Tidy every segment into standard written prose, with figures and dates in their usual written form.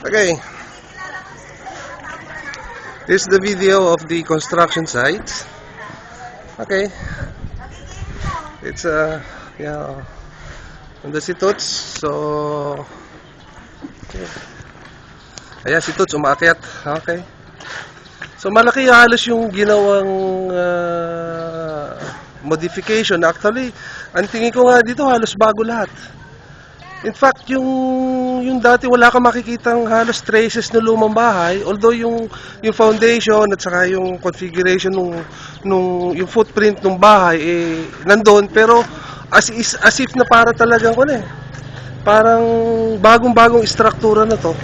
Okay. This is the video of the construction site. Okay. It's yeah. Nandun si Toots. So okay. Ayan si Toots umaakyat. Okay. So malaki halos yung ginawang modification. Actually, ang tingin ko nga dito halos bago lahat. In fact, yung dati wala kang makikitang halos traces ng lumang bahay, although yung foundation at saka yung configuration yung footprint ng bahay nandoon, pero as if na para talagang parang bagong-bagong istruktura na to.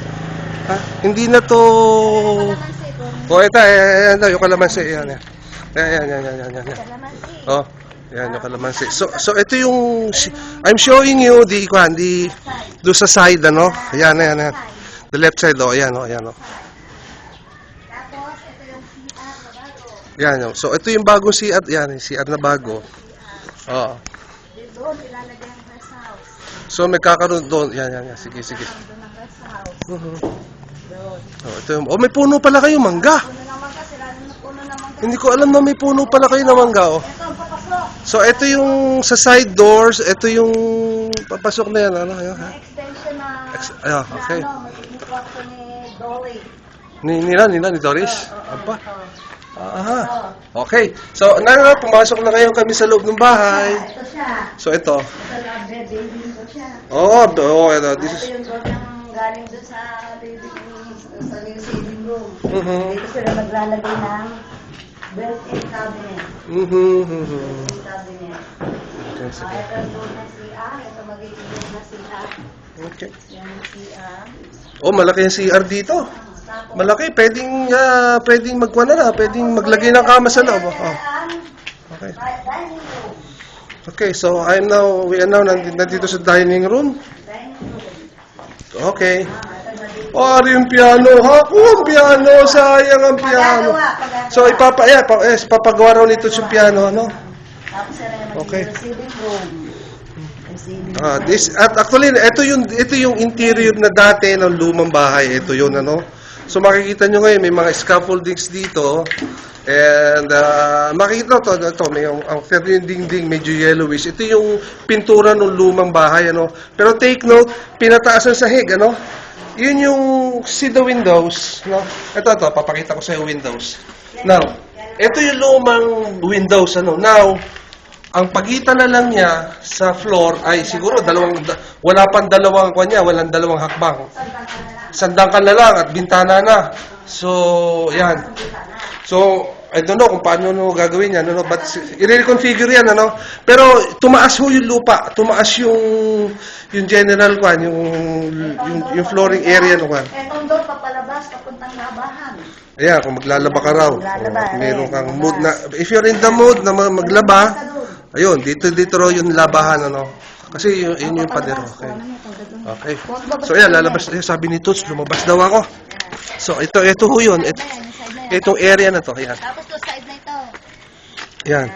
Ha? Hindi na to ayan yung kalamansi, yan. Yan. Oh. Yan yung kalamansi. So ito yung I'm showing you do sa side Ayan. The left side ayan. Tapos ito yung CR na bago. Yan. So ito yung bagong CR, yan, CR na bago. Oh. Doon ilalagay ang rest house. So magkakaroon doon. Yan. Sige. Doon ang rest house. Doon. Oh, ito yung, may puno pala kayo mangga. Puno ng mangga, sila ng puno ng mangga. Hindi ko alam na may puno pala kayo na mangga, oh. Ito ang papasok. So ito yung sa side doors, ito yung papasok na yan, Yung extension na okay. may kwarto ni Dolly. Ni Doris? Apa? Ito. Aha. Okay. So, pumasok na kayo kami sa loob ng bahay. Ito siya. So, ito. Ito yung baby ko siya. Ito. This is... Ito yung door ng galing doon sa baby sa living room. Mhm. Dito sila maglalagay ng built-in cabinet. Cabinet. Okay, sige. Ito yung door ng CR. Ito magiging door na CR. Okay. Yan yung CR. Oh, malaki yung CR dito. Tapos, Malaki. Pwedeng magkuha na. Pwedeng maglagay ng kama sa loob. Oh. Okay. dining room. Okay, so we are now nandito sa dining room. Dining room. Okay. Ito na dito. Oh, yung piano. Ang piano. Sayang ang piano. So, papagawa raw nito yung piano, Tapos Okay. receiving room. At actually, ito yung interior na dati ng lumang bahay. Ito yun, So, makikita nyo ngayon, may mga scaffoldings dito. And, makikita ito, may ang dingding, medyo yellowish. Ito yung pintura ng lumang bahay, Pero take note, pinataasan sa sahig, Yun yung, see the windows, Ito, papakita ko sa yung windows. Now, ito yung lumang windows, Now, ang pagitan na lang niya sa floor ay siguro wala pang dalawang walang dalawang hakbang. Sandangkan na lang at bintana na. So, yan. So, I don't know kung paano gagawin yan, but i-reconfigure yan, Pero tumaas ho yung lupa, tumaas yung general yung flooring area Etong door papalabas papuntang labahan. Ayan, kung maglalaba ka raw. Meron kang mood na, if you're in the mood na maglaba, ayun, dito raw yung labahan, Kasi yun yung padero. Okay. So, ayan, lalabas. Sabi ni Toots, lumabas daw ako. So, ito ho yun. Itong area na to. Ayan. Tapos to side na ito. Ayan.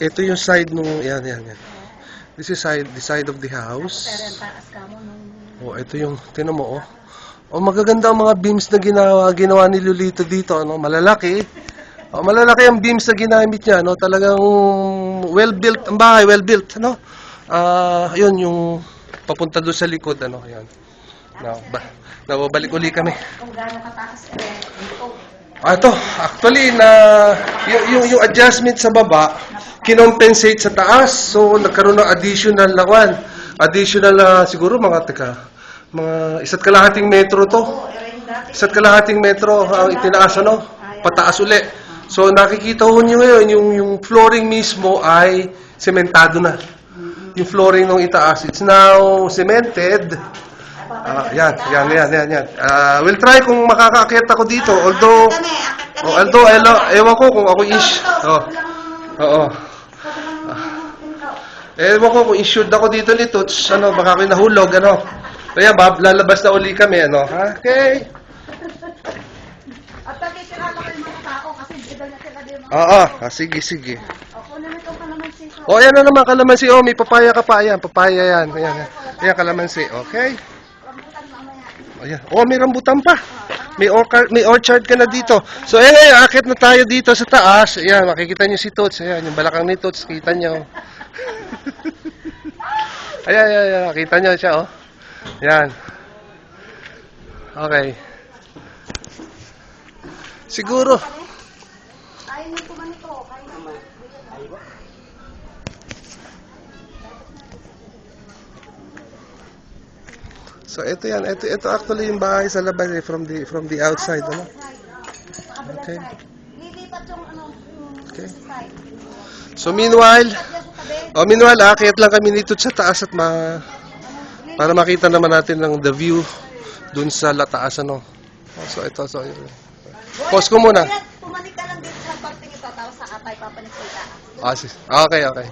Ito yung side nung, ayan. This is the side of the house. Pero ang taas ka mo nung... Oh, ito yung, tinan mo, oh. Oh, magaganda ang mga beams na ginawa ni Lolito dito, Malalaki. Oh, malalaki ang beams na ginamit niya, Talagang well-built ang bahay, well-built, yun yung papunta doon sa likod, Ayan. Babalik uli kami. Kung gaano kataas ito. Ito, actually, yung adjustment sa baba, kinompensate sa taas. So, nagkaroon ng additional siguro mga isa't kalahating metro to. Isa't kalahating metro ang itinaas, pataas uli. So, nakikita ho nyo ngayon, yung flooring mismo ay sementado na. Yung flooring ng itaas, it's now cemented. Yan. We'll try kung makakaakyat ako dito. Although, ewan ko kung ako ewan ko kung insured ako dito nito. Baka ako nahulog, Kaya, lalabas na uli kami, Okay. At nakikirala kayo mga tao kasi iba na sila din. Sige. Ako na itong kalamansi ko. Ayan na naman, kalamansi. May papaya ka pa. Ayan, papaya yan. Ayan, kalamansi. Okay. Rambutan mamaya. Ayan. Oh, may rambutan pa. May orchard ka na dito. So, ayan, akit na tayo dito sa taas. Ayan, makikita niyo si Toots. Ayan, yung balakang ni Toots, kita niyo. Ayan, kita niyo siya, oh. Ayan. Okay. Siguro. Ayaw niyo kumanito. Kaya naman. So, ito yan. Ito actually yung bahay sa labas eh, from the outside, ano? Okay. Lilipat yung Okay. side. So, meanwhile, akit lang kami dito sa taas at para makita naman natin ng the view dun sa lataas, ano. Oh, so, ito. Pause ko muna. Pumanik ka lang dito sa parting ito, tapos sa atay papanikita. Okay.